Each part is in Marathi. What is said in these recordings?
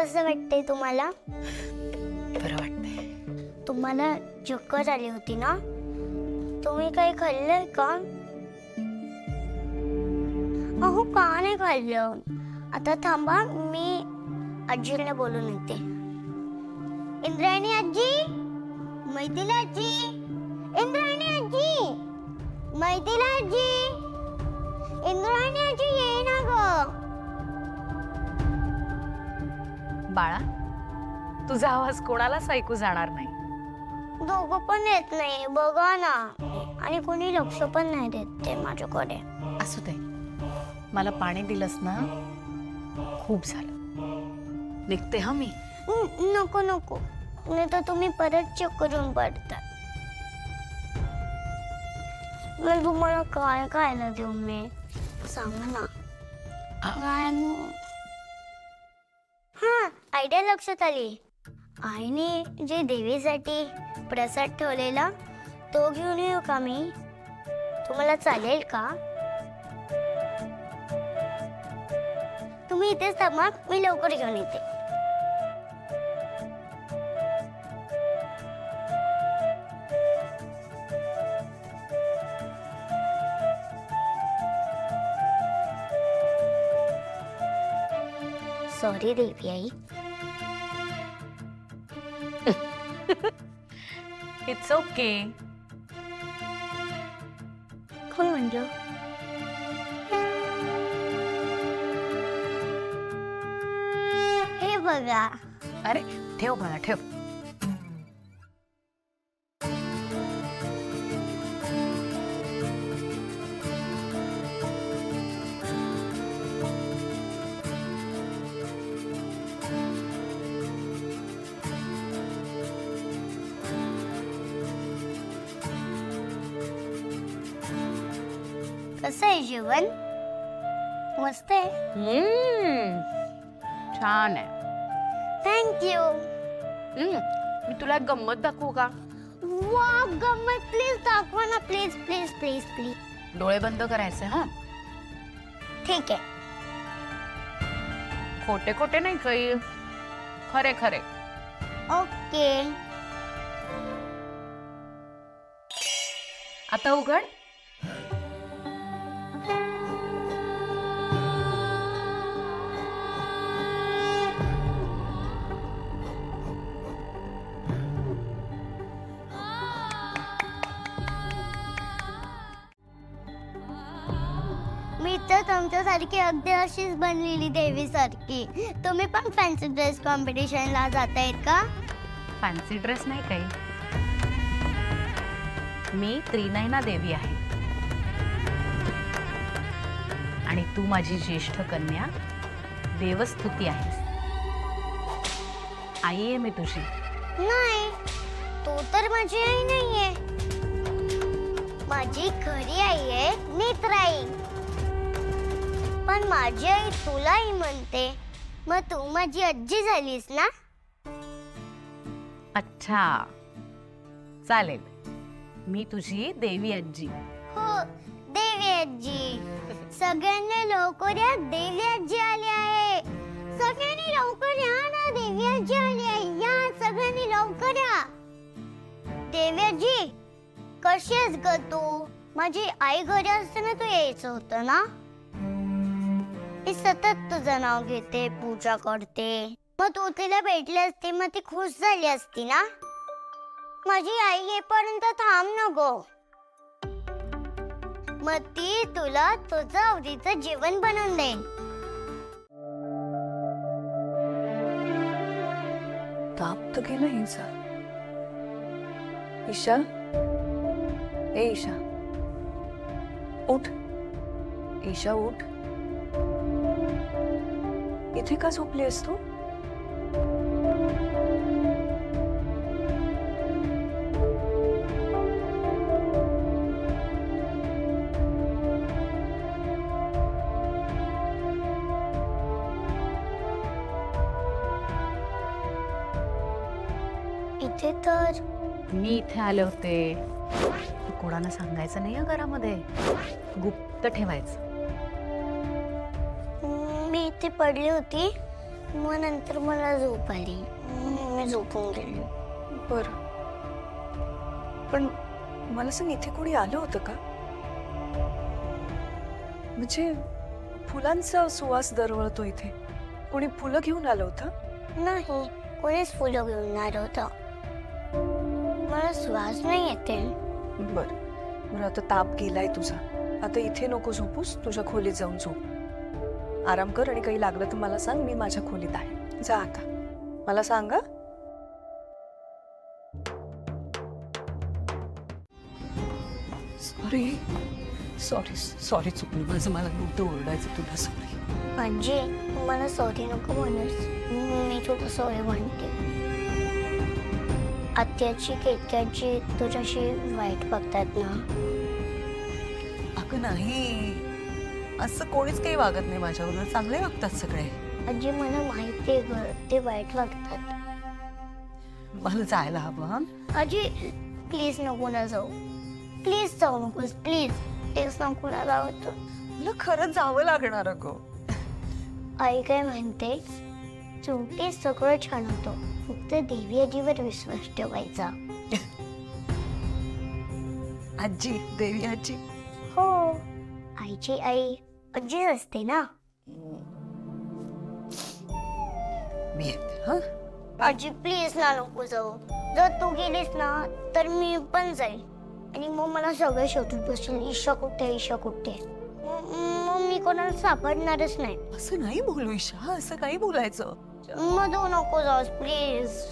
कसं वाटतंय तुम्हाला? बरं वाटतंय. तुम्हाला चक्कर आली होती ना? तुम्ही काही खाल्लंय का? अहो का नाही खाल्लं? आता थांबा, मी आजीला बोलून येते. इंद्रायणी आजी, मैथिली आजी, इंद्रायणी आजी, मैथिली आजी, इंद्रायणी आजी ये ना ग. बाळा, तुझा आवाज कोणालाच ऐकू जाणार नाही. दोघं पण येत नाही बघा ना, आणि कोणी लक्ष पण नाही देत ते माझ्याकडे. असू दे, मला पाणी दिलंस ना, खूप झालं. निघते हा मी. नको नको, नाही तर तुम्ही परत चेक करून पडता. मग तुम्हाला काय खायला देऊ मी, सांगा ना. काय हा, आयडिया लक्षात आली. आईने जे देवीसाठी प्रसाद ठेवलेला तो घेऊन येऊ का मी? तुम्हाला चालेल का? तुम्ही इथेच थांबा, मी लवकर घेऊन येते. सॉरी देवी आई. It's okay. कोण म्हणलं? हे बघा. अरे ठेव बाळा, ठेव. कसं आहे जेवण? मस्त आहे. छान आहे. थँक्यू. मी तुला एक गंमत दाखवू का? वा, गंमत प्लीज दाखवा ना, प्लीज प्लीज प्लीज प्लीज. डोळे बंद करायचे हा. ठीक आहे. खोटे खोटे नाही काही, खरे खरे. ओके. आता उघड. मी तर तुमच्यासारखी अगदी अशीच बनलेली देवीसारखी. तुम्ही पण फॅन्सी ड्रेस कॉम्पिटिशनला जातायत का? फॅन्सी ड्रेस नाही काही. मी त्रिनयना देवी आहे आणि तू माझी ज्येष्ठ कन्या देवस्तुती आहेस. आई आहे मी तुझी. नाही, तू तर माझी आई नाहीये. माझी खरी आई आहे नेत्राई. पण माझी आई तुला आई म्हणते, मग तू माझी आजी झालीस ना? अच्छा, चालेल. मी तुझी देवी आजी. हो, देवी आजी. सगळ्यांनी लवकर या, देवी आजी आली आहे. सगळ्यांनी लवकर या ना, देवी आजी आली आहे. या सगळ्यांनी लवकर या. देवी आजी, कशी आहेस ग तू? माझी आई घरी असताना तू यायचं होतं ना? मी सतत तुझं नाव घेते, पूजा करते. मग तू तिला भेटली असती, मग ती खुश झाली असती ना? माझी आई येईपर्यंत थांब ना गो. मग ती तुला तुझं आवडीचं जेवण बनवून देईन. ताप तर गेला हिचा. ईशा, ए ईशा, उठ. ईशा उठ. इथे का झोपली आहेस तू? इथे तर मी इथे आले होते. कोणाला सांगायचं नाही घरामध्ये, गुप्त ठेवायचं. मी इथे पडली होती मग नंतर मला झोप आली. मी झोपून गेले. बरं, पण मला सांग, इथे कोणी आलं होतं का? म्हणजे फुलांचा सुवास दरवळतो इथे. कोणी फुलं घेऊन आलं होतं? नाही, कोणीच फुलं घेऊन आलं होतं. मला श्वास नाही येते. बरं बरं, आता ताप गेलाय तुझा. आता इथे नको झोपूस, तुझ्या खोलीत जाऊन झोप. आराम कर आणि काही लागलं तर मला सांग, मी माझ्या खोलीत आहे. जा आता. मला सांगा. सॉरी सॉरी सॉरी, चुकलं माझं. मला नव्हतं ओरडायचं तुला. सॉरी. आजी, मला सॉरी नको म्हणूस. मी तुला सॉरी म्हणते. आत्याची केतक्याची तुझ्याशी वाईट बघतात ना. अगं नाही, असं कोणीच काही वागत नाही माझ्याबरोबर. चांगले वागतात सगळे. आजी, मला माहिती आहे ग, ते वाईट वागतात. मला जायला हवं. हं? आजी, प्लीज नको ना जाऊ. प्लीज जाऊ नकोस, प्लीज. तेच नको ना जाऊ तू. मला खरंच जावं लागणार अगं. आई काय म्हणते, शेवटी सगळं छान होतं, फक्त देवी आजीवर विश्वास ठेवायचा. आजी, देवी आजी. हो, आईची आई आजी असते ना. मी येते. हं? आजी, प्लीज ना नको जाऊ. जर तू गेलीस ना तर मी पण जाईल आणि मग मला सगळं शोधून बसेल, ईशा कुठे, ईशा कुठे. मग मी कोणाला सापडणारच नाही. असं नाही बोलू ईशा, असं काही बोलायचं. मग तू नको जाऊस प्लीज.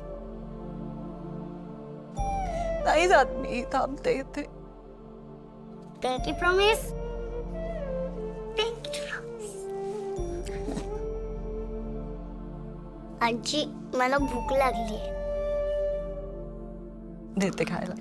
नाही जात मी, थांबते इथे. Pinky promise? Pinky promise. आजी, मला भूक लागली. देते खायला.